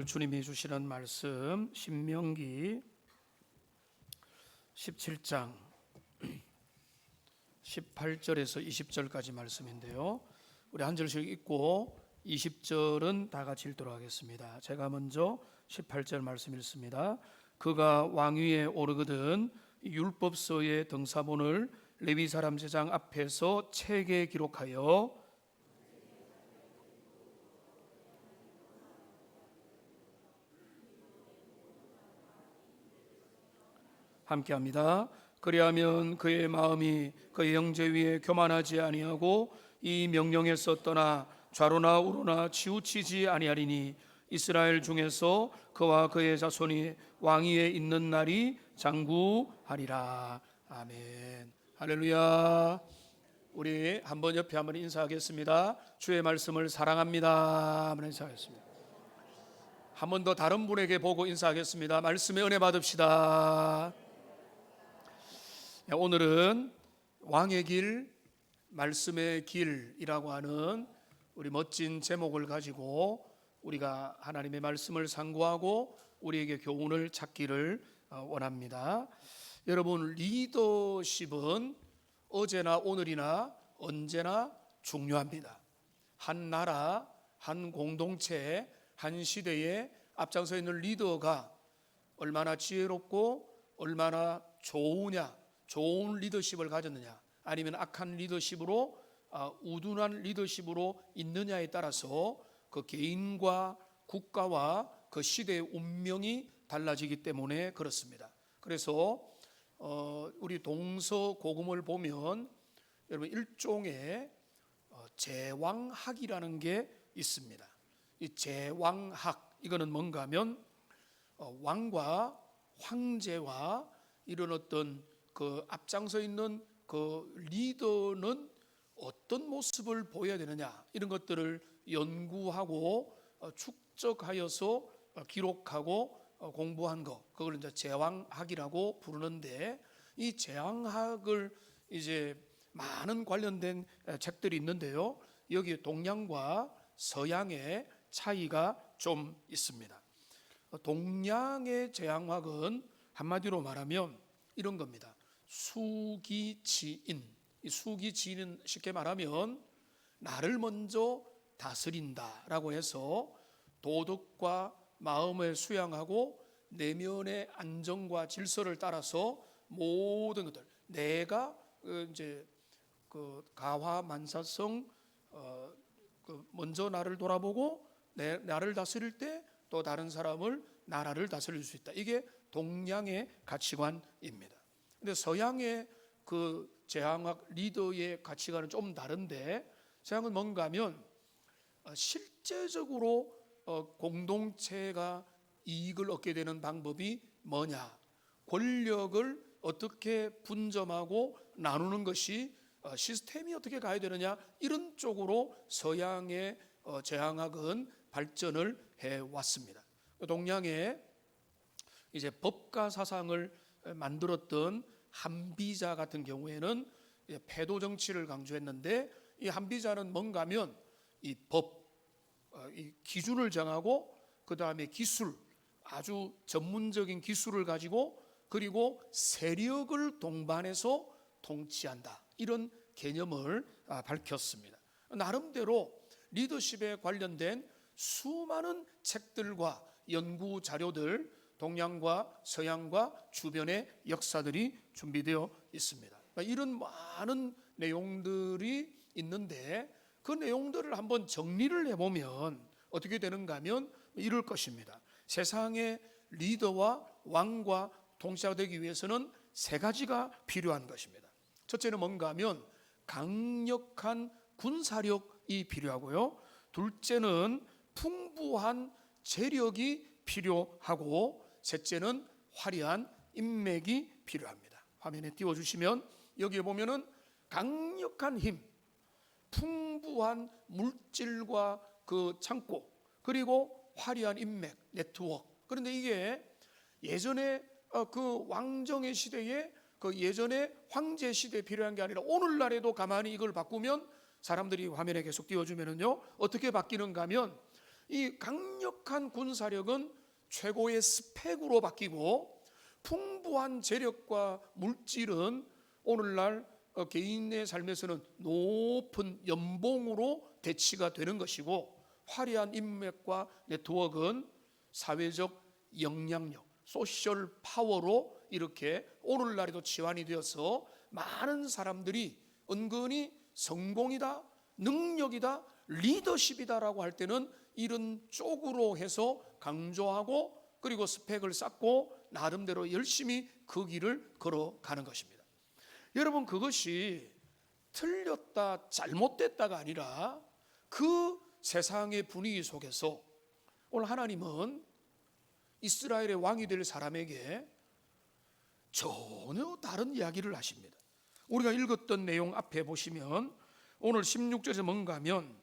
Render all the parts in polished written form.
주님이 주시는 말씀 신명기 17장 18절에서 20절까지 말씀인데요, 우리 한 절씩 읽고 20절은 다 같이 읽도록 하겠습니다. 제가 먼저 18절 말씀 읽습니다. 그가 왕위에 오르거든 율법서의 등사본을 레위 사람 제장 앞에서 책에 기록하여 함께합니다. 그리하면 그의 마음이 그의 형제 위에 교만하지 아니하고 이 명령에서 떠나 좌로나 우로나 치우치지 아니하리니 이스라엘 중에서 그와 그의 자손이 왕위에 있는 날이 장구하리라. 아멘. 할렐루야. 우리 한번 옆에 한번 인사하겠습니다. 주의 말씀을 사랑합니다. 한번 인사하겠습니다. 한 번 더 다른 분에게 보고 인사하겠습니다. 말씀의 은혜 받읍시다. 오늘은 왕의 길, 말씀의 길이라고 하는 우리 멋진 제목을 가지고 우리가 하나님의 말씀을 상고하고 우리에게 교훈을 찾기를 원합니다. 여러분, 리더십은 어제나 오늘이나 언제나 중요합니다. 한 나라, 한 공동체, 한 시대에 앞장서 있는 리더가 얼마나 지혜롭고 얼마나 좋은 리더십을 가졌느냐, 아니면 악한 리더십으로 우둔한 리더십으로 있느냐에 따라서 그 개인과 국가와 그 시대의 운명이 달라지기 때문에 그렇습니다. 그래서 우리 동서고금을 보면 여러분 일종의 제왕학이라는 게 있습니다. 이 제왕학, 이거는 뭔가 하면 왕과 황제와 이런 어떤 그 앞장서 있는 그 리더는 어떤 모습을 보여야 되느냐, 이런 것들을 연구하고 축적하여서 기록하고 공부한 거, 그걸 이제 제왕학이라고 부르는데, 이 제왕학을 이제 많은 관련된 책들이 있는데요, 여기 동양과 서양의 차이가 좀 있습니다. 동양의 제왕학은 한마디로 말하면 이런 겁니다. 수기지인. 이 수기지인은 쉽게 말하면 나를 먼저 다스린다라고 해서 도덕과 마음을 수양하고 내면의 안정과 질서를 따라서 모든 것들, 내가 이제 그 가화만사성, 먼저 나를 돌아보고 나를 다스릴 때 또 다른 사람을, 나라를 다스릴 수 있다. 이게 동양의 가치관입니다. 근데 서양의 그 제왕학 리더의 가치관은 좀 다른데, 서양은 뭔가 하면 실제적으로 공동체가 이익을 얻게 되는 방법이 뭐냐, 권력을 어떻게 분점하고 나누는 것이 시스템이 어떻게 가야 되느냐, 이런 쪽으로 서양의 제왕학은 발전을 해왔습니다. 동양의 이제 법가 사상을 만들었던 한비자 같은 경우에는 패도 정치를 강조했는데, 이 한비자는 뭔가 하면 이 법, 이 기준을 정하고 그 다음에 기술, 아주 전문적인 기술을 가지고, 그리고 세력을 동반해서 통치한다, 이런 개념을 밝혔습니다. 나름대로 리더십에 관련된 수많은 책들과 연구 자료들, 동양과 서양과 주변의 역사들이 준비되어 있습니다. 이런 많은 내용들이 있는데, 그 내용들을 한번 정리를 해보면 어떻게 되는가 하면 이럴 것입니다. 세상의 리더와 왕과 통치자가 되기 위해서는 세 가지가 필요한 것입니다. 첫째는 뭔가 하면 강력한 군사력이 필요하고요, 둘째는 풍부한 재력이 필요하고, 셋째는 화려한 인맥이 필요합니다. 화면에 띄워주시면 여기에 보면은 강력한 힘, 풍부한 물질과 그 창고, 그리고 화려한 인맥, 네트워크. 그런데 이게 예전에 그 왕정의 시대에, 그 예전에 황제 시대에 필요한 게 아니라 오늘날에도 가만히 이걸 바꾸면, 사람들이 화면에 계속 띄워주면은요, 어떻게 바뀌는가 하면 이 강력한 군사력은 최고의 스펙으로 바뀌고 풍부한 재력과 물질은 오늘날 개인의 삶에서는 높은 연봉으로 대치가 되는 것이고, 화려한 인맥과 네트워크는 사회적 영향력, 소셜 파워로 이렇게 오늘날에도 치환이 되어서 많은 사람들이 은근히 성공이다, 능력이다, 리더십이다라고 할 때는 이런 쪽으로 해서 강조하고, 그리고 스펙을 쌓고 나름대로 열심히 그 길을 걸어가는 것입니다. 여러분, 그것이 틀렸다, 잘못됐다가 아니라 그 세상의 분위기 속에서 오늘 하나님은 이스라엘의 왕이 될 사람에게 전혀 다른 이야기를 하십니다. 우리가 읽었던 내용 앞에 보시면 오늘 16절에서 뭔가 하면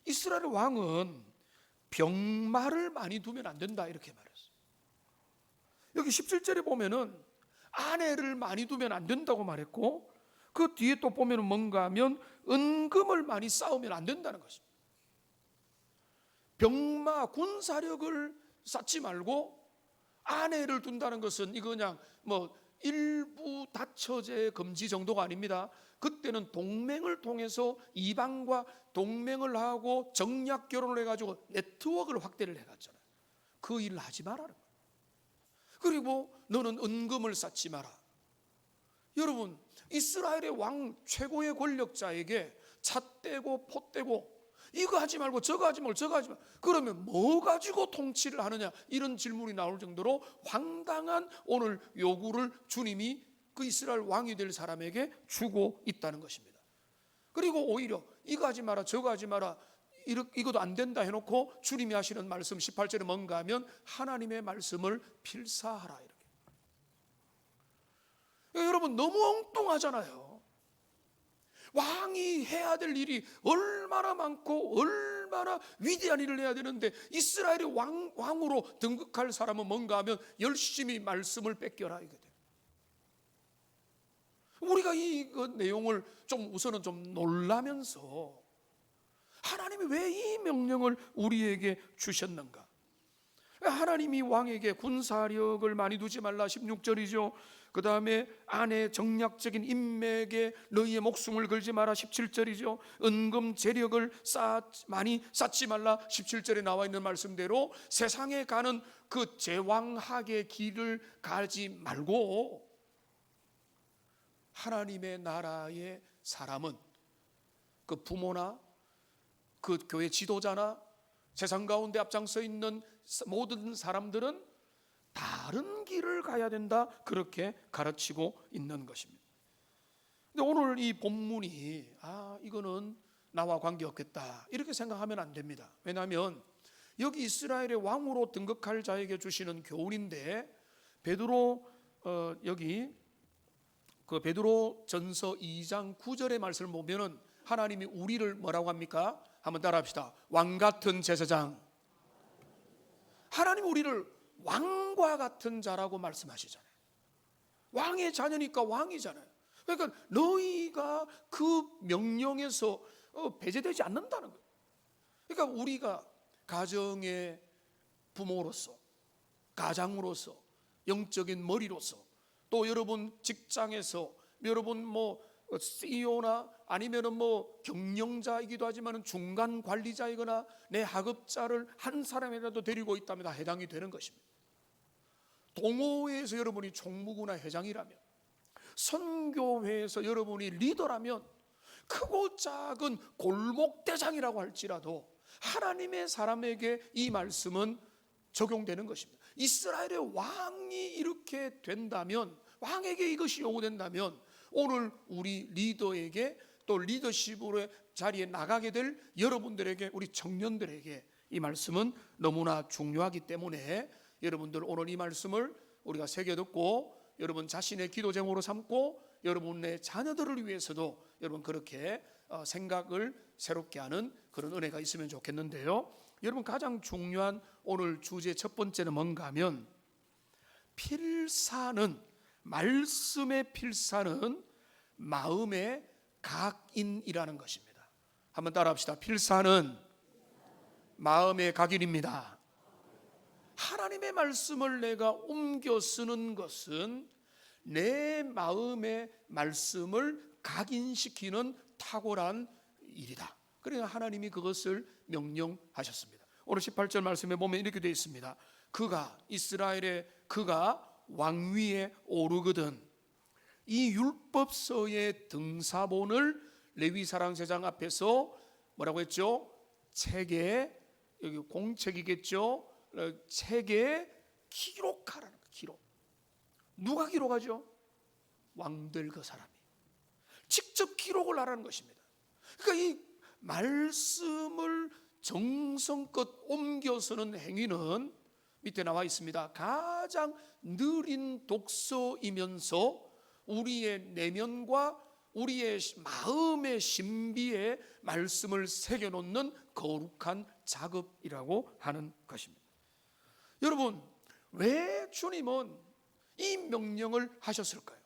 이스라엘 왕은 병마를 많이 두면 안 된다 이렇게 말했어요. 여기 17절에 보면은 아내를 많이 두면 안 된다고 말했고, 그 뒤에 또 보면은 뭔가 하면 은금을 많이 쌓으면 안 된다는 것입니다. 병마, 군사력을 쌓지 말고 아내를 둔다는 것은 이거 그냥 뭐 일부 다처제 금지 정도가 아닙니다. 그때는 동맹을 통해서 이방과 동맹을 하고 정략 결혼을 해가지고 네트워크를 확대를 해갔잖아요. 그 일을 하지 말라는 거예요. 그리고 너는 은금을 쌓지 마라. 여러분, 이스라엘의 왕 최고의 권력자에게 잣대고 pot대고 이거 하지 말고 저거 하지 말고 저거 하지 말고, 그러면 뭐 가지고 통치를 하느냐, 이런 질문이 나올 정도로 황당한 오늘 요구를 주님이 그 이스라엘 왕이 될 사람에게 주고 있다는 것입니다. 그리고 오히려 이거 하지 마라 저거 하지 마라 이것도 안 된다 해놓고 주님이 하시는 말씀 18절에 뭔가 하면 하나님의 말씀을 필사하라 이렇게. 여러분, 너무 엉뚱하잖아요. 왕이 해야 될 일이 얼마나 많고 얼마나 위대한 일을 해야 되는데 이스라엘의 왕으로 등극할 사람은 뭔가 하면 열심히 말씀을 뺏겨라 이거든. 우리가 이 내용을 좀 우선은 좀 놀라면서 하나님이 왜 이 명령을 우리에게 주셨는가? 하나님이 왕에게 군사력을 많이 두지 말라 16절이죠. 그 다음에 아내 정략적인 인맥에 너희의 목숨을 걸지 마라 17절이죠. 은금 재력을 많이 쌓지 말라 17절에 나와 있는 말씀대로 세상에 가는 그 제왕학의 길을 가지 말고 하나님의 나라의 사람은 그 부모나 그 교회 지도자나 세상 가운데 앞장서 있는 모든 사람들은 다른 길을 가야 된다, 그렇게 가르치고 있는 것입니다. 근데 오늘 이 본문이 이거는 나와 관계없겠다 이렇게 생각하면 안 됩니다. 왜냐하면 여기 이스라엘의 왕으로 등극할 자에게 주시는 교훈인데, 베드로 여기 그 베드로 전서 2장 9절의 말씀을 보면은 하나님이 우리를 뭐라고 합니까? 한번 따라합시다. 왕 같은 제사장. 하나님 우리를 왕과 같은 자라고 말씀하시잖아요. 왕의 자녀니까 왕이잖아요. 그러니까 너희가 그 명령에서 배제되지 않는다는 거예요. 그러니까 우리가 가정의 부모로서, 가장으로서, 영적인 머리로서, 또 여러분 직장에서 여러분 뭐 CEO나 아니면은 뭐 경영자이기도 하지만 중간 관리자이거나 내 하급자를 한 사람이라도 데리고 있다면 다 해당이 되는 것입니다. 동호회에서 여러분이 총무구나 회장이라면, 선교회에서 여러분이 리더라면, 크고 작은 골목대장이라고 할지라도 하나님의 사람에게 이 말씀은 적용되는 것입니다. 이스라엘의 왕이 이렇게 된다면, 왕에게 이것이 요구된다면 오늘 우리 리더에게 또 리더십으로의 자리에 나가게 될 여러분들에게, 우리 청년들에게 이 말씀은 너무나 중요하기 때문에 여러분들 오늘 이 말씀을 우리가 새겨 듣고 여러분 자신의 기도 제목으로 삼고 여러분의 자녀들을 위해서도 여러분 그렇게 생각을 새롭게 하는 그런 은혜가 있으면 좋겠는데요. 여러분, 가장 중요한 오늘 주제 첫 번째는 뭔가 하면 필사는, 말씀의 필사는 마음의 각인이라는 것입니다. 한번 따라합시다. 필사는 마음의 각인입니다. 하나님의 말씀을 내가 옮겨 쓰는 것은 내 마음의 말씀을 각인시키는 탁월한 일이다. 그러니까 하나님이 그것을 명령하셨습니다. 오늘 18절 말씀에 보면 이렇게 되어 있습니다. 이스라엘의 그가 왕위에 오르거든 이 율법서의 등사본을 레위사랑제장 앞에서 뭐라고 했죠? 책에, 여기 공책이겠죠? 책에 기록하라는 거예요. 기록. 누가 기록하죠? 왕들 그 사람이 직접 기록을 하라는 것입니다. 그러니까 이 말씀을 정성껏 옮겨 쓰는 행위는 밑에 나와 있습니다. 가장 느린 독서이면서 우리의 내면과 우리의 마음의 신비에 말씀을 새겨놓는 거룩한 작업이라고 하는 것입니다. 여러분, 왜 주님은 이 명령을 하셨을까요?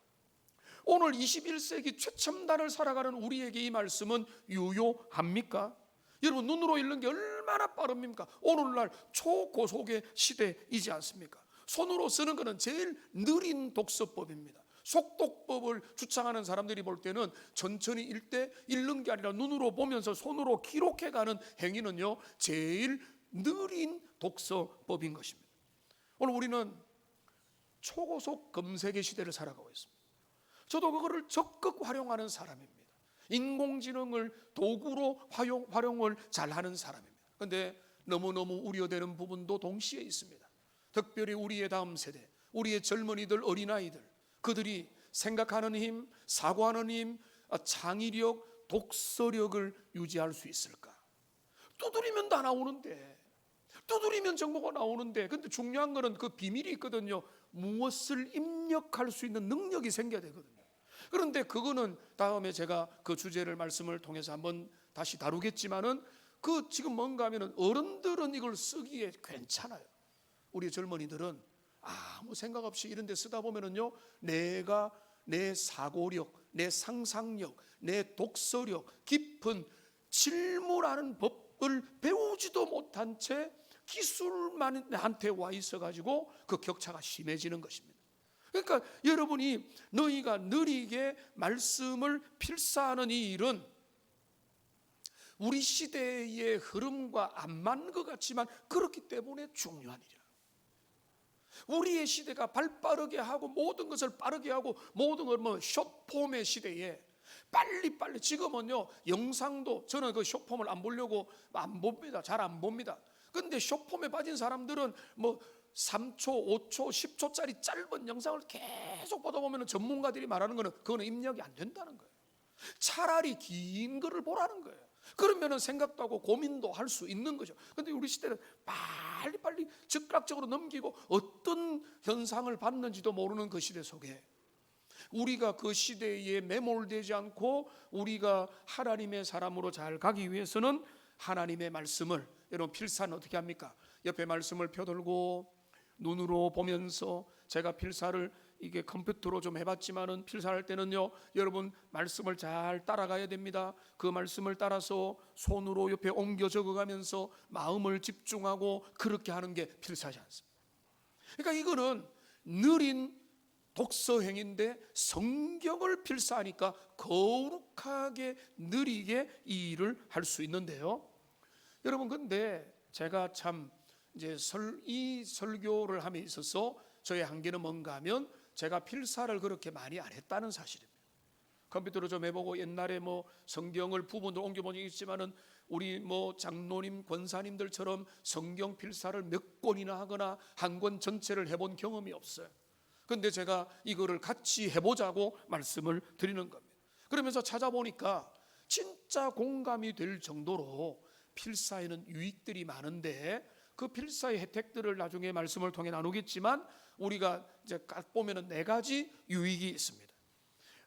오늘 21세기 최첨단을 살아가는 우리에게 이 말씀은 유효합니까? 여러분, 눈으로 읽는 게 얼마나 빠릅니까? 오늘날 초고속의 시대이지 않습니까? 손으로 쓰는 것은 제일 느린 독서법입니다. 속독법을 주창하는 사람들이 볼 때는 천천히 읽는 게 아니라 눈으로 보면서 손으로 기록해가는 행위는요, 제일 느린 독서법인 것입니다. 오늘 우리는 초고속 검색의 시대를 살아가고 있습니다. 저도 그거를 적극 활용하는 사람입니다. 인공지능을 도구로 활용을 잘하는 사람입니다. 그런데 너무너무 우려되는 부분도 동시에 있습니다. 특별히 우리의 다음 세대, 우리의 젊은이들, 어린아이들, 그들이 생각하는 힘, 사고하는 힘, 창의력, 독서력을 유지할 수 있을까? 두드리면 다 나오는데, 두드리면 정보가 나오는데, 근데 중요한 거는 그 비밀이 있거든요. 무엇을 입력할 수 있는 능력이 생겨야 되거든요. 그런데 그거는 다음에 제가 그 주제를 말씀을 통해서 한번 다시 다루겠지만은 그 지금 뭔가 하면은 어른들은 이걸 쓰기에 괜찮아요. 우리 젊은이들은 아무 생각 없이 이런 데 쓰다 보면은요, 내가 내 사고력, 내 상상력, 내 독서력, 깊은 질문하는 법을 배우지도 못한 채 기술만 한테 와 있어 가지고 그 격차가 심해지는 것입니다. 그러니까 여러분이 너희가 느리게 말씀을 필사하는 이 일은 우리 시대의 흐름과 안 맞는 것 같지만 그렇기 때문에 중요한 일이야. 우리의 시대가 발빠르게 하고 모든 것을 빠르게 하고 모든 걸 숏폼의 시대에 빨리빨리, 지금은요 영상도 저는 그 숏폼을 안 보려고 안 봅니다. 잘 안 봅니다. 근데 숏폼에 빠진 사람들은 3초, 5초, 10초짜리 짧은 영상을 계속 보다 보면 전문가들이 말하는 거는 그거는 입력이 안 된다는 거예요. 차라리 긴 거를 보라는 거예요. 그러면 생각도 하고 고민도 할 수 있는 거죠. 근데 우리 시대는 빨리빨리 즉각적으로 넘기고 어떤 현상을 받는지도 모르는 그 시대 속에 우리가 그 시대에 매몰되지 않고 우리가 하나님의 사람으로 잘 가기 위해서는 하나님의 말씀을, 여러분 필사는 어떻게 합니까? 옆에 말씀을 펴들고 눈으로 보면서, 제가 필사를 이게 컴퓨터로 좀 해봤지만은 필사할 때는요, 여러분 말씀을 잘 따라가야 됩니다. 그 말씀을 따라서 손으로 옆에 옮겨 적어가면서 마음을 집중하고 그렇게 하는 게 필사지 않습니다. 그러니까 이거는 느린 독서행인데 성경을 필사하니까 거룩하게 느리게 이 일을 할 수 있는데요. 여러분, 근데 제가 참 이제 이 설교를 함에 있어서 저의 한계는 뭔가 하면 제가 필사를 그렇게 많이 안 했다는 사실입니다. 컴퓨터로 좀 해보고 옛날에 성경을 부분으로 옮겨본 적이 있지만은 우리 장로님, 권사님들처럼 성경 필사를 몇 권이나 하거나 한 권 전체를 해본 경험이 없어요. 근데 제가 이거를 같이 해보자고 말씀을 드리는 겁니다. 그러면서 찾아보니까 진짜 공감이 될 정도로 필사에는 유익들이 많은데 그 필사의 혜택들을 나중에 말씀을 통해 나누겠지만 우리가 이제 딱 보면은 4가지 유익이 있습니다.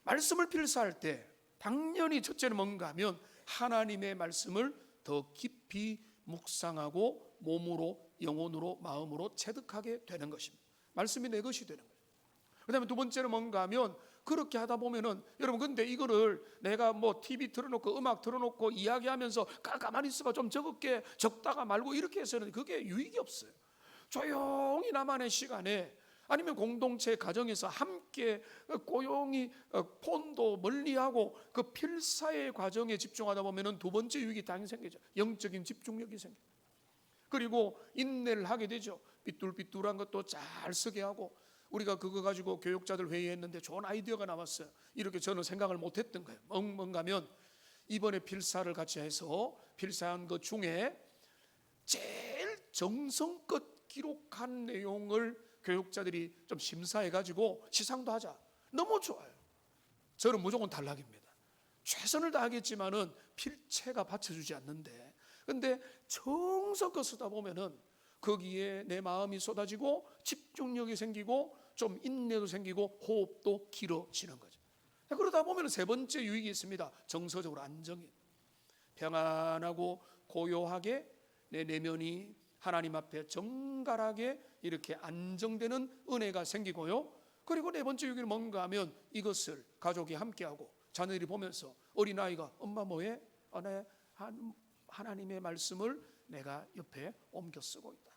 말씀을 필사할 때 당연히 첫째는 뭔가 하면 하나님의 말씀을 더 깊이 묵상하고 몸으로, 영혼으로, 마음으로 체득하게 되는 것입니다. 말씀이 내 것이 되는 거예요. 그다음에 두 번째는 뭔가 하면 그렇게 하다 보면은 여러분 근데 이거를 내가 뭐 TV 틀어놓고 음악 틀어놓고 이야기하면서 가만히 있어봐 좀 적을게 적다가 말고 이렇게 해서는 그게 유익이 없어요. 조용히 나만의 시간에 아니면 공동체 가정에서 함께 고용히 폰도 멀리하고 그 필사의 과정에 집중하다 보면은 두 번째 유익이 당연히 생기죠. 영적인 집중력이 생겨요. 그리고 인내를 하게 되죠. 삐뚤삐뚤한 것도 잘 쓰게 하고, 우리가 그거 가지고 교육자들 회의했는데 좋은 아이디어가 나왔어요. 이렇게 저는 생각을 못했던 거예요. 뭔가 하면 이번에 필사를 같이 해서 필사한 것 중에 제일 정성껏 기록한 내용을 교육자들이 좀 심사해 가지고 시상도 하자. 너무 좋아요. 저는 무조건 탈락입니다. 최선을 다하겠지만은 필체가 받쳐주지 않는데, 근데 정성껏 쓰다 보면은 거기에 내 마음이 쏟아지고 집중력이 생기고 좀 인내도 생기고 호흡도 길어지는 거죠. 그러다 보면 세 번째 유익이 있습니다. 정서적으로 안정이, 평안하고 고요하게 내 내면이 하나님 앞에 정갈하게 이렇게 안정되는 은혜가 생기고요. 그리고 네 번째 유익은 뭔가 하면 이것을 가족이 함께하고 자녀들이 보면서, 어린아이가 엄마 뭐해? 네, 하나님의 말씀을 내가 옆에 옮겨 쓰고 있다.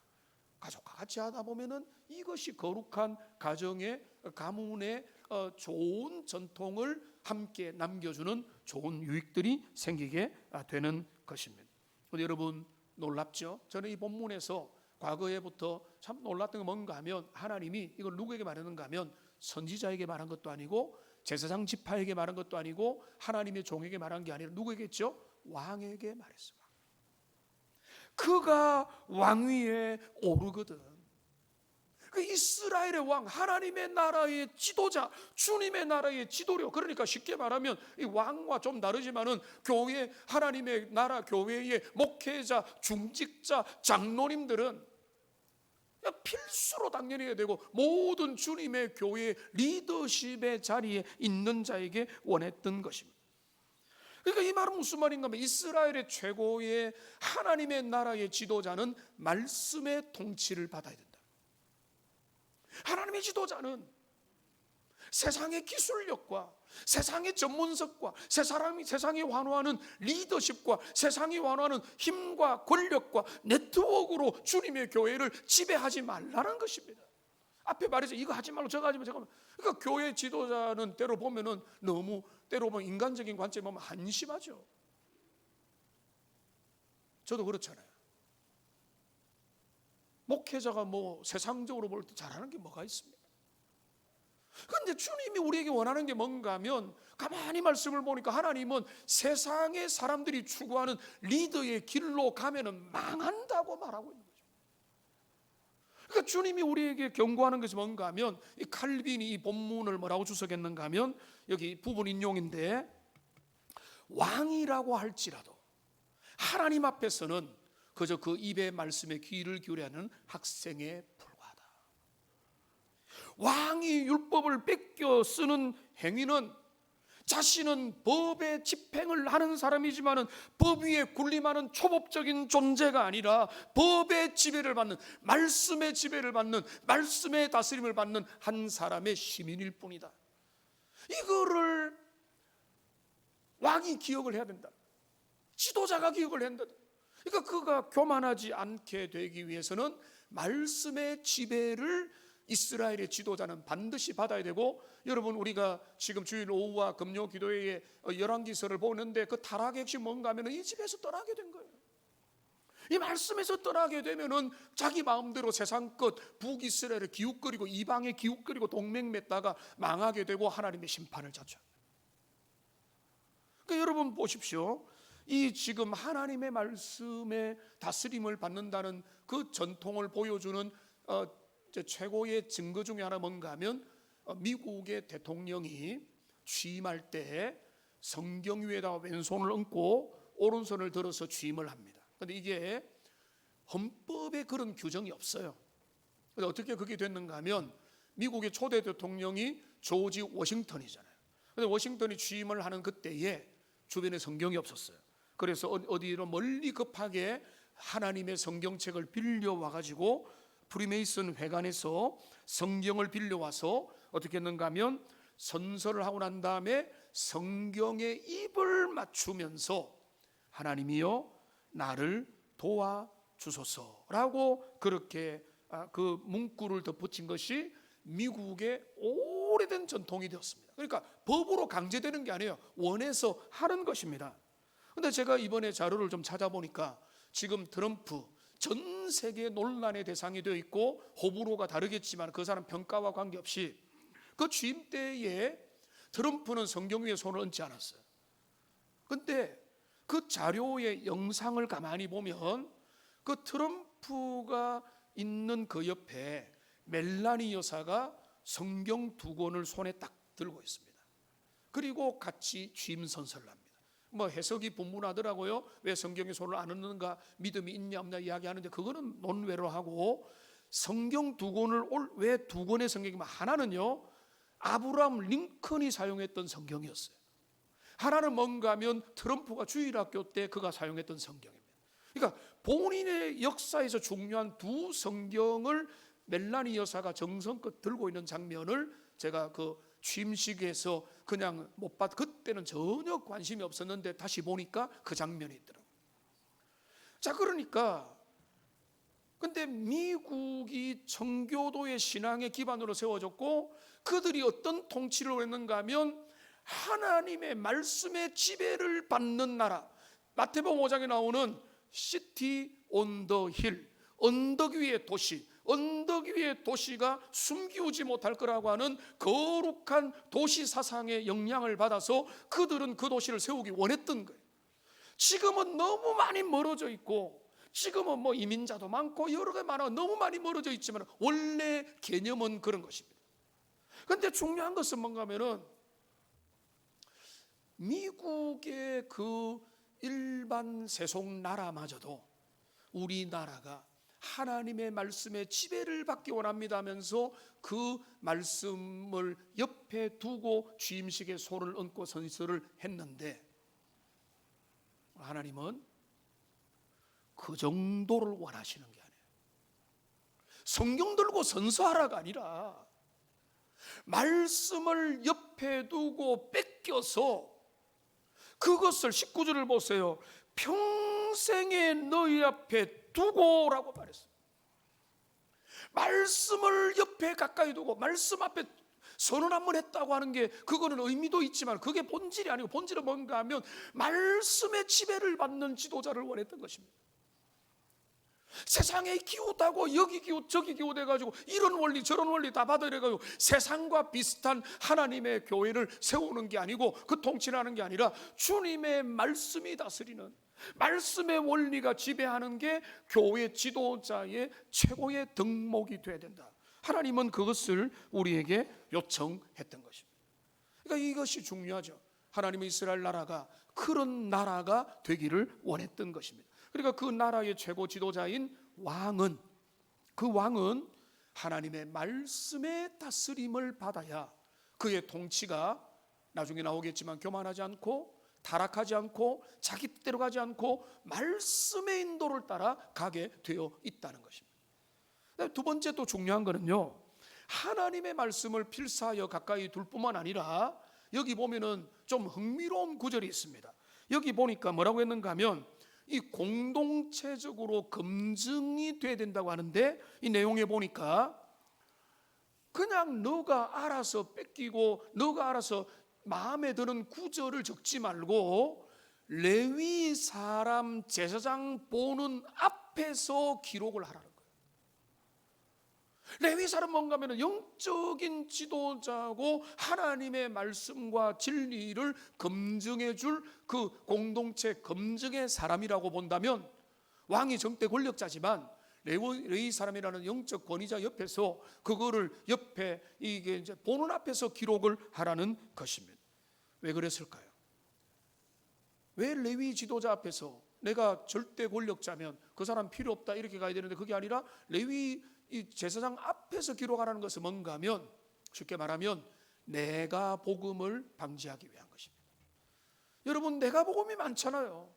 가족과 같이 하다 보면은 이것이 거룩한 가정의 가문의 좋은 전통을 함께 남겨주는 좋은 유익들이 생기게 되는 것입니다. 여러분 놀랍죠? 저는 이 본문에서 과거에부터 참 놀랐던 게 뭔가 하면, 하나님이 이걸 누구에게 말하는가 하면 선지자에게 말한 것도 아니고 제사장 지파에게 말한 것도 아니고 하나님의 종에게 말한 게 아니라 누구에게죠? 왕에게 말했어요. 그가 왕위에 오르거든. 그 이스라엘의 왕, 하나님의 나라의 지도자, 주님의 나라의 지도력. 그러니까 쉽게 말하면 이 왕과 좀 다르지만은 교회, 하나님의 나라 교회의 목회자, 중직자, 장로님들은 필수로 당연히 해야 되고, 모든 주님의 교회 리더십의 자리에 있는 자에게 원했던 것입니다. 그러니까 이 말은 무슨 말인가 하면, 이스라엘의 최고의 하나님의 나라의 지도자는 말씀의 통치를 받아야 된다. 하나님의 지도자는 세상의 기술력과 세상의 전문성과 세상이 환호하는 리더십과 세상이 환호하는 힘과 권력과 네트워크로 주님의 교회를 지배하지 말라는 것입니다. 앞에 말해서 이거 하지 말고 저거 하지 말고 저거 하지 말고. 그러니까 교회 지도자는 때로 보면은 너무, 때로 보면 인간적인 관점에 보면 한심하죠. 저도 그렇잖아요. 목회자가 뭐 세상적으로 볼 때 잘하는 게 뭐가 있습니까? 그런데 주님이 우리에게 원하는 게 뭔가 하면, 가만히 말씀을 보니까 하나님은 세상의 사람들이 추구하는 리더의 길로 가면은 망한다고 말하고 있는 거죠. 그러니까 주님이 우리에게 경고하는 것이 뭔가 하면, 이 칼빈이 이 본문을 뭐라고 주석했는가 하면, 여기 부분 인용인데, 왕이라고 할지라도 하나님 앞에서는 그저 그 입의 말씀에 귀를 기울여야 하는 학생에 불과하다. 왕이 율법을 뺏겨 쓰는 행위는 자신은 법의 집행을 하는 사람이지만은 법 위에 군림하는 초법적인 존재가 아니라 법의 지배를 받는, 말씀의 지배를 받는, 말씀의 다스림을 받는 한 사람의 시민일 뿐이다. 이거를 왕이 기억을 해야 된다. 지도자가 기억을 해야 된다. 그러니까 그가 교만하지 않게 되기 위해서는 말씀의 지배를 이스라엘의 지도자는 반드시 받아야 되고, 여러분 우리가 지금 주일 오후와 금요 기도회에 열왕기서를 보는데 그 타락의 핵심 뭔가 하면 이 집에서 떠나게 된 거예요. 이 말씀에서 떠나게 되면은 자기 마음대로 세상껏 북이스라엘을 기웃거리고 이방에 기웃거리고 동맹 맺다가 망하게 되고 하나님의 심판을 자초합니다. 그러니까 여러분 보십시오. 이 지금 하나님의 말씀에 다스림을 받는다는 그 전통을 보여주는 최고의 증거 중에 하나 뭔가 하면, 미국의 대통령이 취임할 때 성경 위에다가 왼손을 얹고 오른손을 들어서 취임을 합니다. 그런데 이게 헌법에 그런 규정이 없어요. 그런데 어떻게 그게 됐는가 하면, 미국의 초대 대통령이 조지 워싱턴이잖아요. 그런데 워싱턴이 취임을 하는 그때에 주변에 성경이 없었어요. 그래서 어디로 멀리 급하게 하나님의 성경책을 빌려와 가지고 프리메이슨 회관에서 성경을 빌려와서 어떻게 했는가 하면 선서를 하고 난 다음에 성경에 입을 맞추면서 하나님이여 나를 도와주소서라고 그렇게 그 문구를 덧붙인 것이 미국의 오래된 전통이 되었습니다. 그러니까 법으로 강제되는 게 아니에요. 원해서 하는 것입니다. 그런데 제가 이번에 자료를 좀 찾아보니까 지금 트럼프 전 세계 논란의 대상이 되어 있고 호불호가 다르겠지만 그 사람 평가와 관계없이 그 취임 때에 트럼프는 성경 위에 손을 얹지 않았어요. 근데 그 자료의 영상을 가만히 보면 그 트럼프가 있는 그 옆에 멜라니 여사가 성경 2권을 손에 딱 들고 있습니다. 그리고 같이 취임 선서를 합니다. 뭐 해석이 분분하더라고요. 왜 성경에 손을 안 얹는가, 믿음이 있냐 없냐 이야기하는데 그거는 논외로 하고, 성경 2권을 왜 2권의 성경이면 하나는요 아브라함 링컨이 사용했던 성경이었어요. 하나는 뭔가 하면 트럼프가 주일학교 때 그가 사용했던 성경입니다. 그러니까 본인의 역사에서 중요한 두 성경을 멜라니 여사가 정성껏 들고 있는 장면을 제가 그 취임식에서 그냥 못 봤, 그때는 전혀 관심이 없었는데 다시 보니까 그 장면이 있더라고요. 자, 그러니까 근데 미국이 청교도의 신앙의 기반으로 세워졌고 그들이 어떤 통치를 했는가 하면 하나님의 말씀의 지배를 받는 나라, 마태복음 5장에 나오는 시티 온 더 힐, 언덕 위의 도시, 언덕 위의 도시가 숨기우지 못할 거라고 하는 거룩한 도시 사상의 영향을 받아서 그들은 그 도시를 세우기 원했던 거예요. 지금은 너무 많이 멀어져 있고 지금은 뭐 이민자도 많고 여러 개 많아 너무 많이 멀어져 있지만 원래 개념은 그런 것입니다. 그런데 중요한 것은 뭔가 하면은 미국의 그 일반 세속 나라마저도 우리나라가 하나님의 말씀에 지배를 받기 원합니다 하면서 그 말씀을 옆에 두고 취임식에 손을 얹고 선서를 했는데 하나님은 그 정도를 원하시는 게 아니에요. 성경 들고 선서하라가 아니라 말씀을 옆에 두고 뺏겨서 그것을 19절을 보세요. 평생에 너희 앞에 두고라고 말했어요. 말씀을 옆에 가까이 두고 말씀 앞에 선언 한번 했다고 하는 게 그거는 의미도 있지만 그게 본질이 아니고 본질은 뭔가 하면 말씀의 지배를 받는 지도자를 원했던 것입니다. 세상에 기우다고 여기 기우 저기 기우 돼가지고 이런 원리 저런 원리 다 받아들여가지고 세상과 비슷한 하나님의 교회를 세우는 게 아니고 그 통치를 하는 게 아니라 주님의 말씀이 다스리는 말씀의 원리가 지배하는 게 교회 지도자의 최고의 덕목이 되어야 된다. 하나님은 그것을 우리에게 요청했던 것입니다. 그러니까 이것이 중요하죠. 하나님의 이스라엘 나라가 그런 나라가 되기를 원했던 것입니다. 그러니까 그 나라의 최고 지도자인 왕은 그 왕은 하나님의 말씀의 다스림을 받아야 그의 통치가 나중에 나오겠지만 교만하지 않고 타락하지 않고 자기 뜻대로 가지 않고 말씀의 인도를 따라 가게 되어 있다는 것입니다. 두 번째 또 중요한 거는요, 하나님의 말씀을 필사하여 가까이 둘 뿐만 아니라 여기 보면은 좀 흥미로운 구절이 있습니다. 여기 보니까 뭐라고 했는가 하면 이 공동체적으로 검증이 돼야 된다고 하는데 이 내용에 보니까 그냥 너가 알아서 뺏기고 너가 알아서 마음에 드는 구절을 적지 말고 레위 사람 제사장 보는 앞에서 기록을 하라는 거예요. 레위 사람 뭔가 하면 영적인 지도자고 하나님의 말씀과 진리를 검증해 줄 그 공동체 검증의 사람이라고 본다면 왕이 정대 권력자지만 레위 사람이라는 영적 권위자 옆에서 그거를 옆에 이게 이제 보는 앞에서 기록을 하라는 것입니다. 왜 그랬을까요? 왜 레위 지도자 앞에서 내가 절대 권력자면 그 사람 필요 없다 이렇게 가야 되는데 그게 아니라 레위 이 제사장 앞에서 기록하라는 것은 뭔가 하면 쉽게 말하면 내가 복음을 방지하기 위한 것입니다. 여러분 내가 복음이 많잖아요.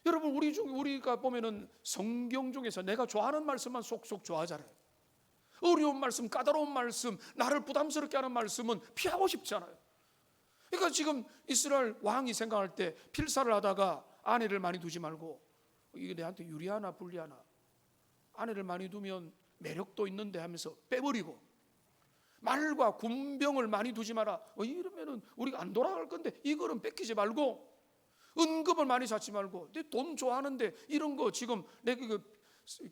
여러분 우리가 보면은 성경 중에서 내가 좋아하는 말씀만 쏙쏙 좋아하잖아요. 어려운 말씀, 까다로운 말씀, 나를 부담스럽게 하는 말씀은 피하고 싶잖아요. 그러니까 지금 이스라엘 왕이 생각할 때 필사를 하다가 아내를 많이 두지 말고, 이게 내한테 유리하나 불리하나, 아내를 많이 두면 매력도 있는데 하면서 빼버리고, 말과 군병을 많이 두지 마라, 이러면은 우리가 안 돌아갈 건데 이거는 뺏기지 말고, 은급을 많이 잡지 말고, 내 돈 좋아하는데 이런 거 지금 내가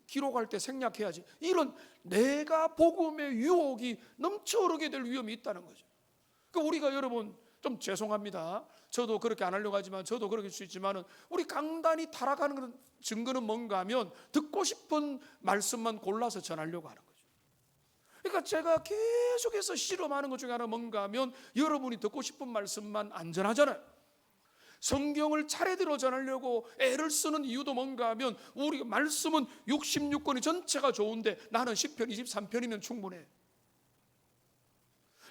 기록할 때 생략해야지, 이런 내가 복음의 유혹이 넘쳐 흐르게 될 위험이 있다는 거죠. 그러니까 우리가 여러분 좀 죄송합니다. 저도 그렇게 안 하려고 하지만, 저도 그럴 수 있지만은, 우리 강단이 타락하는 증거는 뭔가 하면 듣고 싶은 말씀만 골라서 전하려고 하는 거죠. 그러니까 제가 계속해서 실험하는 것 중에 하나 뭔가 하면, 여러분이 듣고 싶은 말씀만 안 전하잖아요. 성경을 차례대로 전하려고 애를 쓰는 이유도 뭔가 하면, 우리 말씀은 66권이 전체가 좋은데 나는 10편 23편이면 충분해.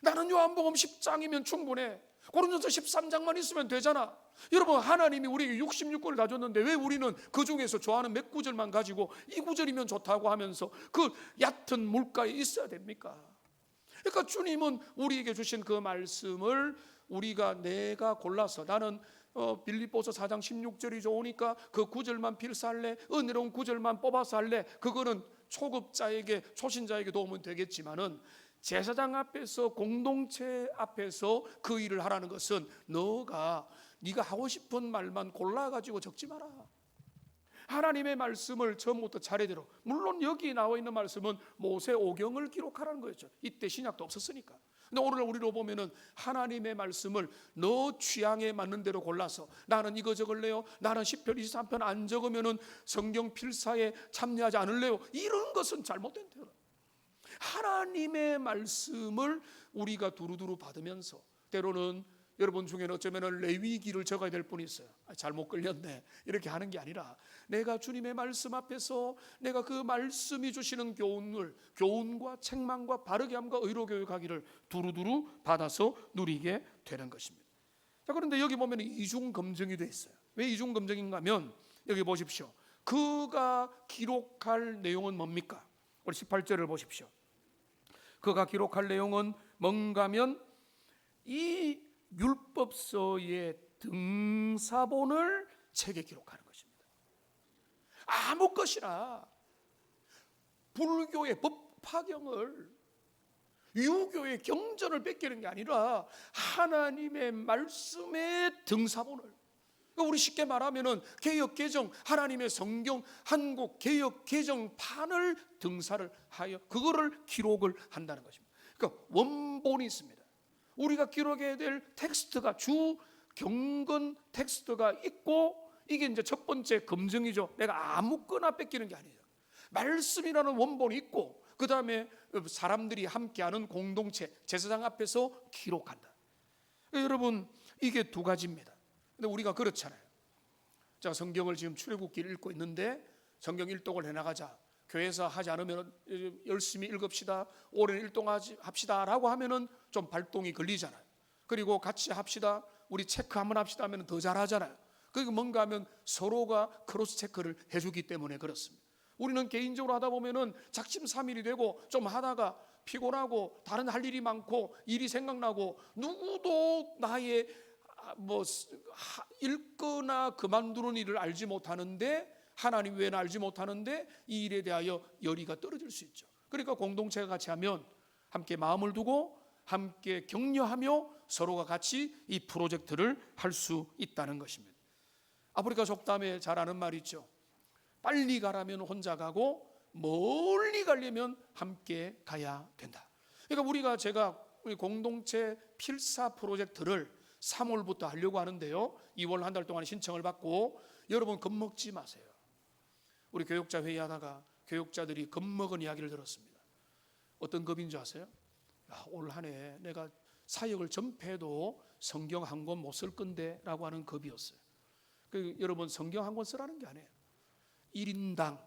나는 요한복음 10장이면 충분해. 고린도서 13장만 있으면 되잖아. 여러분, 하나님이 우리에게 66권을 다 줬는데 왜 우리는 그 중에서 좋아하는 몇 구절만 가지고 이 구절이면 좋다고 하면서 그 얕은 물가에 있어야 됩니까? 그러니까 주님은 우리에게 주신 그 말씀을 내가 골라서, 나는 빌립보서 4장 16절이 좋으니까 그 구절만 필사할래, 은혜로운 구절만 뽑아서 할래, 그거는 초급자에게, 초신자에게 도움은 되겠지만은, 제사장 앞에서, 공동체 앞에서 그 일을 하라는 것은 네가 하고 싶은 말만 골라가지고 적지 마라. 하나님의 말씀을 처음부터 차례대로, 물론 여기 나와 있는 말씀은 모세 오경을 기록하라는 거였죠. 이때 신약도 없었으니까. 근데 오늘 우리로 보면은 하나님의 말씀을 너 취향에 맞는 대로 골라서, 나는 이거 적을래요, 나는 10편 23편 안 적으면은 성경 필사에 참여하지 않을래요, 이런 것은 잘못된 대로, 하나님의 말씀을 우리가 두루두루 받으면서, 때로는 여러분 중에는 어쩌면 레위기를 적어야 될 분이 있어요. 잘못 끌렸네, 이렇게 하는 게 아니라, 내가 주님의 말씀 앞에서 내가 그 말씀이 주시는 교훈과 책망과 바르게 함과 의로 교육하기를 두루두루 받아서 누리게 되는 것입니다. 자, 그런데 여기 보면 이중 검증이 되어 있어요. 왜 이중 검증인가 하면, 여기 보십시오. 그가 기록할 내용은 뭡니까? 우리 18절을 보십시오. 그가 기록할 내용은 뭔가 하면, 이 율법서의 등사본을 책에 기록하는 것입니다. 아무 것이나 불교의 법화경을, 유교의 경전을 뺏기는 게 아니라 하나님의 말씀의 등사본을, 그러니까 우리 쉽게 말하면은 개역개정, 하나님의 성경 한국 개역개정판을 등사를 하여 그거를 기록을 한다는 것입니다. 그러니까 원본이 있습니다. 우리가 기록해야 될 텍스트가, 주 경건 텍스트가 있고, 이게 이제 첫 번째 검증이죠. 내가 아무거나 뺏기는 게 아니에요. 말씀이라는 원본이 있고, 그 다음에 사람들이 함께하는 공동체, 제사장 앞에서 기록한다. 여러분, 이게 두 가지입니다. 근데 우리가 그렇잖아요. 자, 성경을 지금 출애굽기를 읽고 있는데 성경 일독을 해나가자, 교회에서 하지 않으면 열심히 읽읍시다, 오랜 일동합시다 라고 하면은 좀 발동이 걸리잖아요. 그리고 같이 합시다, 우리 체크 한번 합시다 하면 더 잘하잖아요. 그게 뭔가 하면 서로가 크로스 체크를 해주기 때문에 그렇습니다. 우리는 개인적으로 하다 보면은 작심삼일이 되고, 좀 하다가 피곤하고 다른 할 일이 많고 일이 생각나고, 누구도 나의 읽거나 그만두는 일을 알지 못하는데, 하나님 외에는 알지 못하는데 이 일에 대하여 열의가 떨어질 수 있죠. 그러니까 공동체가 같이 하면 함께 마음을 두고 함께 격려하며 서로가 같이 이 프로젝트를 할 수 있다는 것입니다. 아프리카 속담에 잘 아는 말이 있죠. 빨리 가라면 혼자 가고 멀리 가려면 함께 가야 된다. 그러니까 제가 우리 공동체 필사 프로젝트를 3월부터 하려고 하는데요, 2월 한 달 동안 신청을 받고, 여러분 겁먹지 마세요. 우리 교육자 회의하다가 교육자들이 겁먹은 이야기를 들었습니다. 어떤 겁인 줄 아세요? 올 한 해 내가 사역을 전폐해도 성경 한 권 못 쓸 건데 라고 하는 겁이었어요. 여러분, 성경 한 권 쓰라는 게 아니에요. 1인당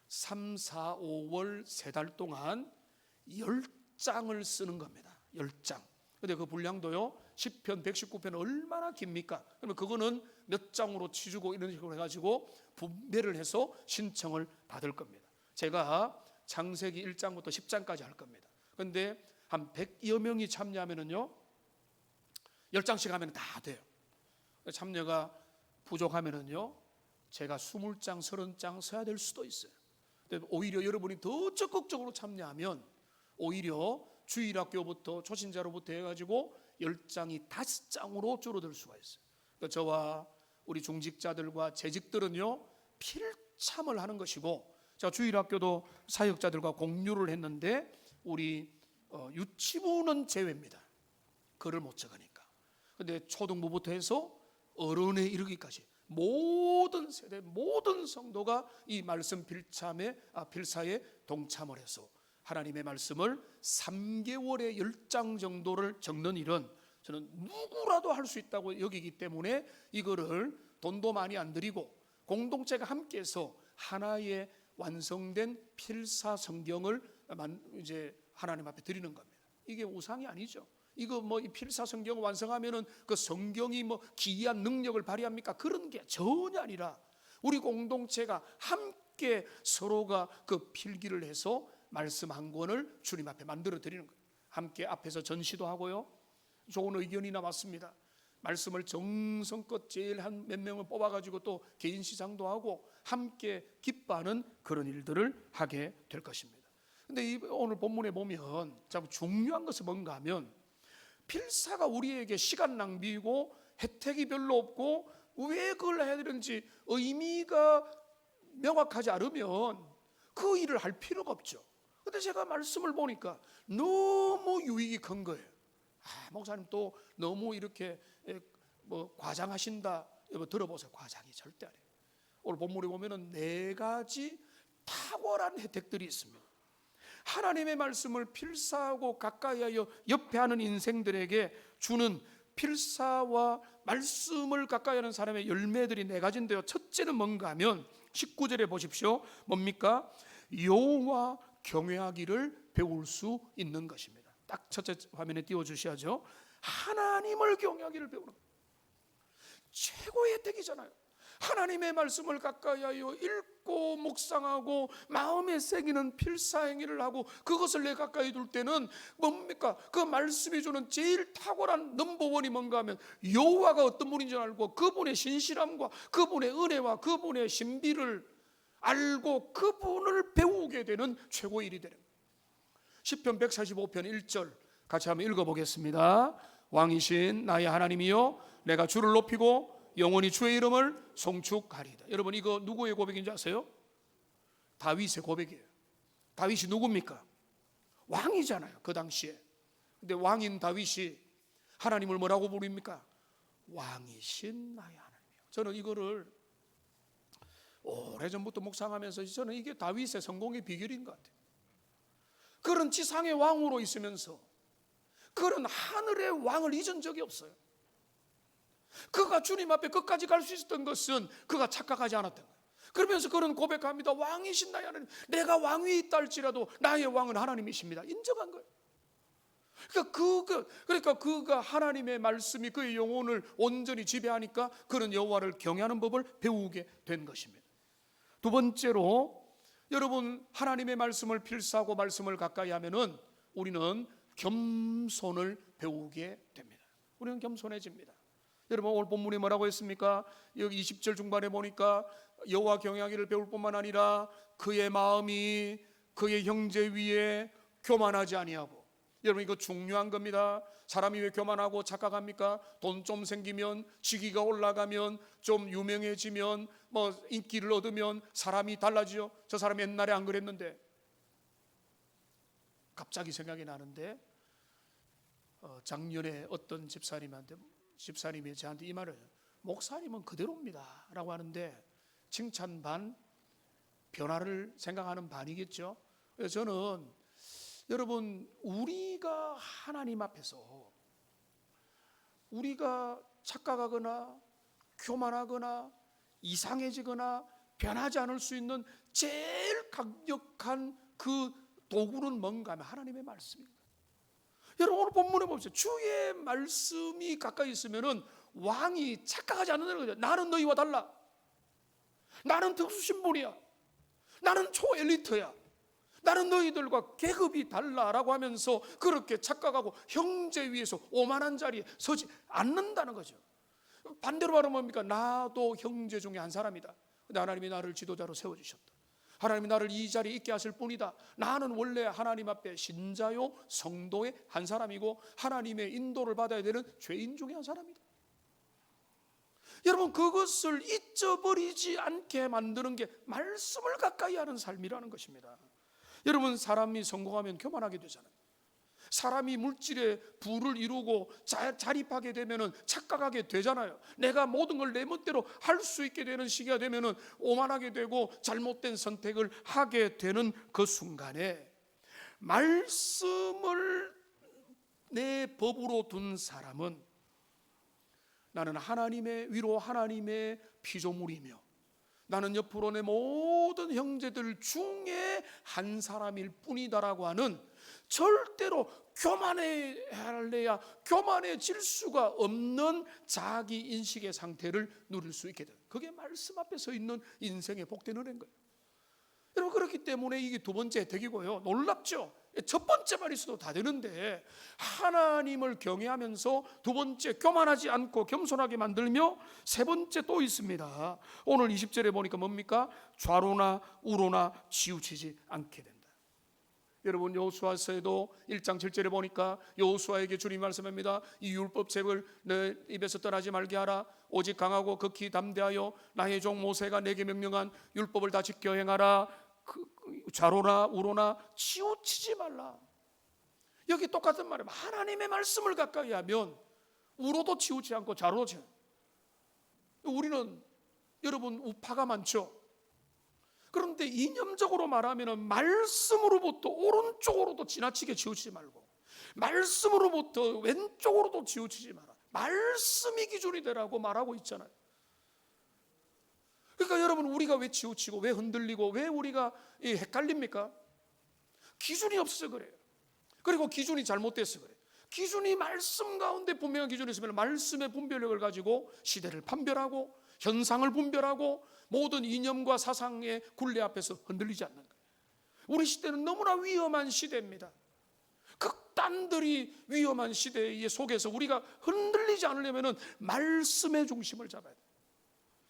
3, 4, 5월 3달 동안 10장을 쓰는 겁니다. 10장. 근데 그 분량도요, 10편 119편 얼마나 깁니까? 그러면 그거는 몇 장으로 치주고 이런 식으로 해가지고 분배를 해서 신청을 받을 겁니다. 제가 창세기 1장부터 10장까지 할 겁니다. 그런데 한 100여 명이 참여하면은요 10장씩 하면 다 돼요. 참여가 부족하면은요 제가 20장, 30장 써야 될 수도 있어요. 근데 오히려 여러분이 더 적극적으로 참여하면 오히려 주일학교부터 초신자로부터 해가지고 10장이 5장으로 줄어들 수가 있어요. 그러니까 저와 우리 중직자들과 재직들은요 필참을 하는 것이고, 제가 주일학교도 사역자들과 공유를 했는데 우리 유치부는 제외입니다. 글을 못 적으니까. 근데 초등부부터 해서 어른에 이르기까지 모든 세대 모든 성도가 이 말씀 필사에 동참을 해서 하나님의 말씀을 3개월에 10장 정도를 적는 일은 저는 누구라도 할 수 있다고 여기기 때문에 이거를 돈도 많이 안 들이고 공동체가 함께해서 하나의 완성된 필사 성경을 이제 하나님 앞에 드리는 겁니다. 이게 우상이 아니죠. 이거 뭐 이 필사 성경을 완성하면은 그 성경이 뭐 기이한 능력을 발휘합니까? 그런 게 전혀 아니라 우리 공동체가 함께 서로가 그 필기를 해서 말씀 한 권을 주님 앞에 만들어 드리는 거예요. 함께 앞에서 전시도 하고요. 좋은 의견이 나왔습니다. 말씀을 정성껏 제일 한 몇 명을 뽑아가지고 또 개인 시상도 하고 함께 기뻐하는 그런 일들을 하게 될 것입니다. 근데 오늘 본문에 보면 참 중요한 것은 뭔가 하면 필사가 우리에게 시간 낭비이고 혜택이 별로 없고 왜 그걸 해야 되는지 의미가 명확하지 않으면 그 일을 할 필요가 없죠. 근데 제가 말씀을 보니까 너무 유익이 큰 거예요. 목사님 또 너무 이렇게 뭐 과장하신다. 여러분 들어보세요. 과장이 절대 아니에요. 오늘 본문에 보면은 4가지 탁월한 혜택들이 있습니다. 하나님의 말씀을 필사하고 가까이하여 옆에 하는 인생들에게 주는 필사와 말씀을 가까이하는 사람의 열매들이 4가지인데요. 첫째는 뭔가 하면 19절에 보십시오. 뭡니까? 여호와 경외하기를 배울 수 있는 것입니다. 딱 첫째 화면에 띄워주셔야죠. 하나님을 경외하기를 배우는 거예요. 최고의 혜택이잖아요. 하나님의 말씀을 가까이하여 읽고 묵상하고 마음에 새기는 필사행위를 하고 그것을 내 가까이 둘 때는 뭡니까? 그 말씀이 주는 제일 탁월한 넘버원이 뭔가 하면 여호와가 어떤 분인지 알고 그분의 신실함과 그분의 은혜와 그분의 신비를 알고 그분을 배우게 되는 최고의 일이 되는 거예요. 시편 145편 1절 같이 한번 읽어보겠습니다. 왕이신 나의 하나님이여 내가 주를 높이고 영원히 주의 이름을 송축하리이다. 여러분 이거 누구의 고백인지 아세요? 다윗의 고백이에요. 다윗이 누굽니까? 왕이잖아요 그 당시에. 근데 왕인 다윗이 하나님을 뭐라고 부릅니까? 왕이신 나의 하나님이요. 저는 이거를 오래전부터 묵상하면서 저는 이게 다윗의 성공의 비결인 것 같아요. 그런 지상의 왕으로 있으면서 그런 하늘의 왕을 잊은 적이 없어요. 그가 주님 앞에 끝까지 갈 수 있었던 것은 그가 착각하지 않았던 거예요. 그러면서 그는 고백합니다. 왕이신 나의 하나님, 내가 왕위 있다 할지라도 나의 왕은 하나님이십니다. 인정한 거예요. 그러니까 그가 하나님의 말씀이 그의 영혼을 온전히 지배하니까 그는 여호와를 경외하는 법을 배우게 된 것입니다. 두 번째로 여러분 하나님의 말씀을 필사하고 말씀을 가까이 하면은 우리는 겸손을 배우게 됩니다. 우리는 겸손해집니다. 여러분 오늘 본문이 뭐라고 했습니까? 여기 20절 중반에 보니까 여호와 경외하기를 배울 뿐만 아니라 그의 마음이 그의 형제 위에 교만하지 아니하고. 여러분 이거 중요한 겁니다. 사람이 왜 교만하고 착각합니까? 돈 좀 생기면 직위가 올라가면 좀 유명해지면 뭐 인기를 얻으면 사람이 달라지죠. 저 사람 옛날에 안 그랬는데. 갑자기 생각이 나는데 작년에 어떤 집사님이 저한테 이 말을 해요. 목사님은 그대로입니다 라고 하는데 칭찬 반 변화를 생각하는 반이겠죠. 그래서 저는 여러분 우리가 하나님 앞에서 우리가 착각하거나 교만하거나 이상해지거나 변하지 않을 수 있는 제일 강력한 그 도구는 뭔가 하면 하나님의 말씀입니다. 여러분 오늘 본문에 보세요. 주의 말씀이 가까이 있으면은 왕이 착각하지 않는다는 거죠. 나는 너희와 달라. 나는 특수신분이야. 나는 초엘리트야. 나는 너희들과 계급이 달라라고 하면서 그렇게 착각하고 형제 위에서 오만한 자리에 서지 않는다는 거죠. 반대로 말하면 뭡니까? 나도 형제 중에 한 사람이다. 근데 하나님이 나를 지도자로 세워주셨다. 하나님이 나를 이 자리에 있게 하실 뿐이다. 나는 원래 하나님 앞에 신자요 성도의 한 사람이고 하나님의 인도를 받아야 되는 죄인 중에 한 사람이다. 여러분 그것을 잊어버리지 않게 만드는 게 말씀을 가까이 하는 삶이라는 것입니다. 여러분 사람이 성공하면 교만하게 되잖아요. 사람이 물질의 부를 이루고 자립하게 되면은 착각하게 되잖아요. 내가 모든 걸 내 멋대로 할 수 있게 되는 시기가 되면은 오만하게 되고 잘못된 선택을 하게 되는 그 순간에 말씀을 내 법으로 둔 사람은 나는 하나님의 위로 하나님의 피조물이며 나는 옆으로 내 모든 형제들 중에 한 사람일 뿐이다라고 하는 절대로 교만해야 교만해질 수가 없는 자기 인식의 상태를 누릴 수 있게 돼요. 그게 말씀 앞에 서 있는 인생의 복된 은혜인 거예요. 여러분 그렇기 때문에 이게 두 번째 혜택이고요. 놀랍죠? 첫 번째만 있어도 다 되는데 하나님을 경외하면서 두 번째 교만하지 않고 겸손하게 만들며 세 번째 또 있습니다. 오늘 20절에 보니까 뭡니까? 좌로나 우로나 치우치지 않게 된다. 여러분 여호수아서에도 1장 7절에 보니까 여호수아에게 주님 말씀합니다. 이 율법책을 내 입에서 떠나지 말게 하라. 오직 강하고 극히 담대하여 나의 종 모세가 내게 명령한 율법을 다 지켜 행하라. 좌로나 우로나 치우치지 말라. 여기 똑같은 말이에요. 하나님의 말씀을 가까이 하면 우로도 치우치지 않고 좌로도 치우치지 않고. 우리는 여러분 우파가 많죠. 그런데 이념적으로 말하면 말씀으로부터 오른쪽으로도 지나치게 치우치지 말고 말씀으로부터 왼쪽으로도 치우치지 마라. 말씀이 기준이 되라고 말하고 있잖아요. 그러니까 여러분 우리가 왜 치우치고 왜 흔들리고 왜 우리가 헷갈립니까? 기준이 없어서 그래요. 그리고 기준이 잘못돼서 그래요. 기준이 말씀 가운데 분명한 기준이 있으면 말씀의 분별력을 가지고 시대를 판별하고 현상을 분별하고 모든 이념과 사상의 굴레 앞에서 흔들리지 않는 거예요. 우리 시대는 너무나 위험한 시대입니다. 극단들이 위험한 시대 속에서 우리가 흔들리지 않으려면 말씀의 중심을 잡아야 돼요.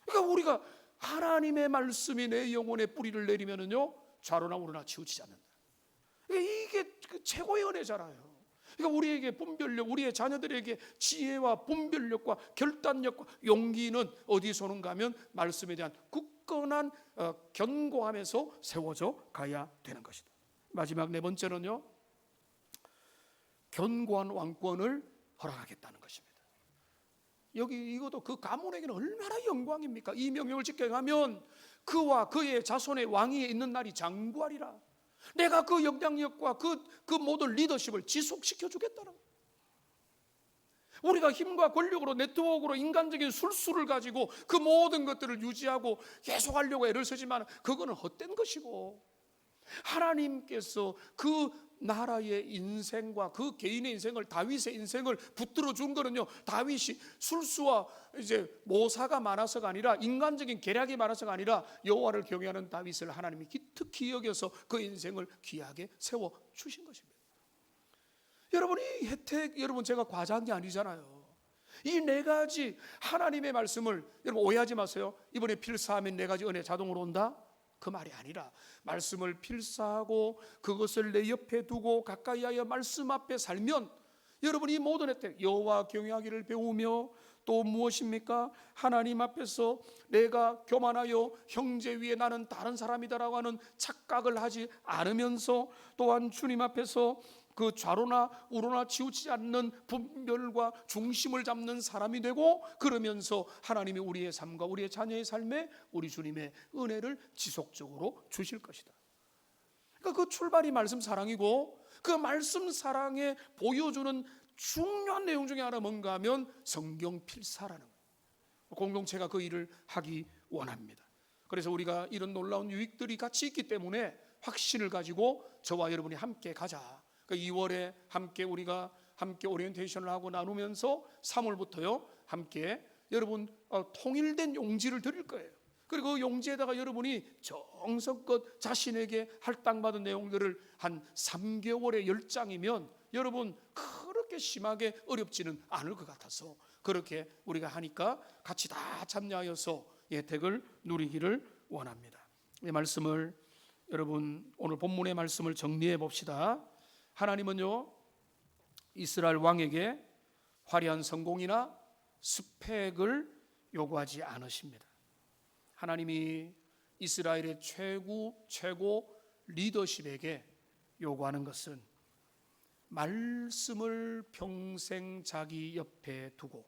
그러니까 우리가 하나님의 말씀이 내 영혼에 뿌리를 내리면은요 좌로나 우로나 치우치지 않는다. 이게 최고의 은혜잖아요. 그러니까 우리에게 분별력, 우리의 자녀들에게 지혜와 분별력과 결단력과 용기는 어디서 오는가 하면 말씀에 대한 굳건한 견고함에서 세워져 가야 되는 것이다. 마지막 네 번째는요, 견고한 왕권을 허락하겠다는 것입니다. 여기 이것도 그 가문에게는 얼마나 영광입니까? 이 명령을 지켜 행하면 그와 그의 자손의 왕위에 있는 날이 장구하리라. 내가 그 영향력과 그 모든 리더십을 지속시켜 주겠다는 거예요. 우리가 힘과 권력으로 네트워크로 인간적인 술수를 가지고 그 모든 것들을 유지하고 계속하려고 애를 쓰지만 그거는 헛된 것이고 하나님께서 그 나라의 인생과 그 개인의 인생을 다윗의 인생을 붙들어 준 거는요, 다윗이 술수와 이제 모사가 많아서가 아니라 인간적인 계략이 많아서가 아니라 여호와를 경외하는 다윗을 하나님이 특히 여겨서 그 인생을 귀하게 세워 주신 것입니다. 여러분 이 혜택 여러분 제가 과장한 게 아니잖아요. 이 네 가지 하나님의 말씀을 여러분 오해하지 마세요. 이번에 필사하면 네 가지 은혜 자동으로 온다? 그 말이 아니라 말씀을 필사하고 그것을 내 옆에 두고 가까이하여 말씀 앞에 살면 여러분 이 모든 혜택 여호와 경외하기를 배우며 또 무엇입니까? 하나님 앞에서 내가 교만하여 형제 위에 나는 다른 사람이다라고 하는 착각을 하지 않으면서 또한 주님 앞에서 그 좌로나 우로나 치우치지 않는 분별과 중심을 잡는 사람이 되고 그러면서 하나님이 우리의 삶과 우리의 자녀의 삶에 우리 주님의 은혜를 지속적으로 주실 것이다. 그러니까 그 출발이 말씀 사랑이고 그 말씀 사랑에 보여주는 중요한 내용 중에 하나 뭔가 하면 성경 필사라는 거예요. 공동체가 그 일을 하기 원합니다. 그래서 우리가 이런 놀라운 유익들이 같이 있기 때문에 확신을 가지고 저와 여러분이 함께 가자. 그 2월에 함께 우리가 함께 오리엔테이션을 하고 나누면서 3월부터요 함께 여러분 통일된 용지를 드릴 거예요. 그리고 그 용지에다가 여러분이 정성껏 자신에게 할당받은 내용들을 한 3개월에 10장이면 여러분 그렇게 심하게 어렵지는 않을 것 같아서 그렇게 우리가 하니까 같이 다 참여하여서 혜택을 누리기를 원합니다. 이 말씀을 여러분 오늘 본문의 말씀을 정리해 봅시다. 하나님은요 이스라엘 왕에게 화려한 성공이나 스펙을 요구하지 않으십니다. 하나님이 이스라엘의 최고 리더십에게 요구하는 것은 말씀을 평생 자기 옆에 두고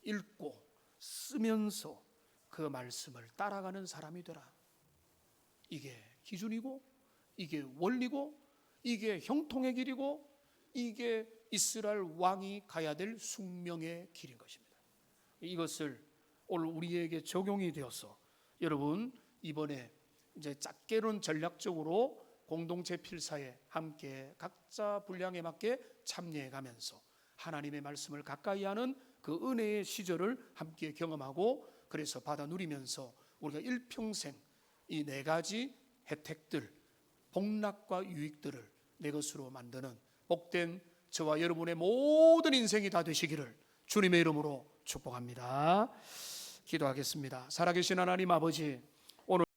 읽고 쓰면서 그 말씀을 따라가는 사람이 되라. 이게 기준이고 이게 원리고 이게 형통의 길이고 이게 이스라엘 왕이 가야 될 숙명의 길인 것입니다. 이것을 오늘 우리에게 적용이 되어서 여러분 이번에 이제 작게는 전략적으로 공동체 필사에 함께 각자 분량에 맞게 참여해 가면서 하나님의 말씀을 가까이 하는 그 은혜의 시절을 함께 경험하고 그래서 받아 누리면서 우리가 일평생 이 4가지 혜택들, 복락과 유익들을 내 것으로 만드는 복된 저와 여러분의 모든 인생이 다 되시기를 주님의 이름으로 축복합니다. 기도하겠습니다. 살아계신 하나님 아버지,